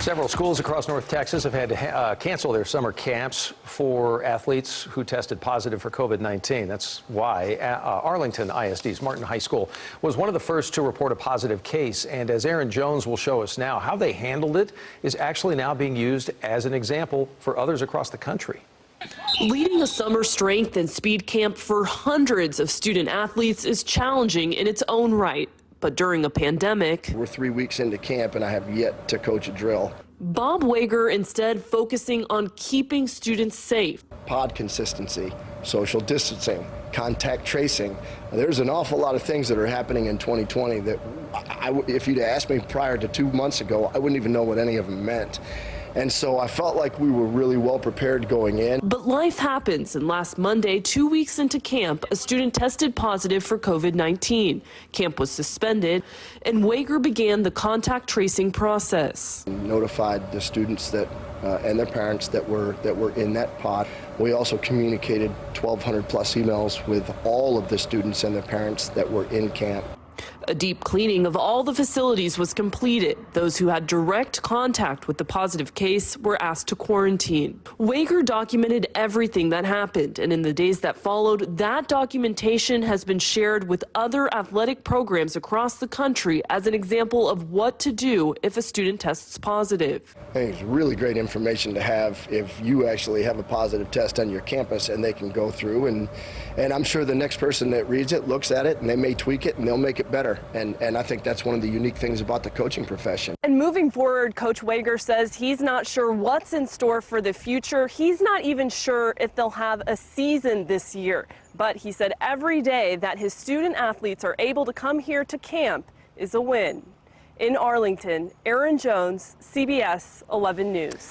Several schools across North Texas have had to cancel their summer camps for athletes who tested positive for COVID-19. That's why Arlington ISD's Martin High School was one of the first to report a positive case. And as Aaron Jones will show us now, how they handled it is actually now being used as an example for others across the country. Leading a summer strength and speed camp for hundreds of student athletes is challenging in its own right. But during a pandemic, we're 3 weeks into camp and I have yet to coach a drill. Bob Wager instead focusing on keeping students safe. Pod consistency, social distancing, contact tracing. There's an awful lot of things that are happening in 2020 that if you'd asked me prior to 2 months ago, I wouldn't even know what any of them meant. And so I felt like we were really well prepared going in. But life happens, and last Monday, 2 weeks into camp, a student tested positive for COVID-19. Camp was suspended, and Wager began the contact tracing process. Notified the students that and their parents that were in that pod. We also communicated 1,200 plus emails with all of the students and their parents that were in camp. A deep cleaning of all the facilities was completed. Those who had direct contact with the positive case were asked to quarantine. Wager documented everything that happened, and in the days that followed, that documentation has been shared with other athletic programs across the country as an example of what to do if a student tests positive. I think it's really great information to have if you actually have a positive test on your campus and they can go through, and I'm sure the next person that reads it looks at it and they may tweak it and they'll make it better. And I think that's one of the unique things about the coaching profession. And moving forward, Coach Wager says he's not sure what's in store for the future. He's not even sure if they'll have a season this year. But he said every day that his student athletes are able to come here to camp is a win. In Arlington, Aaron Jones, CBS 11 News.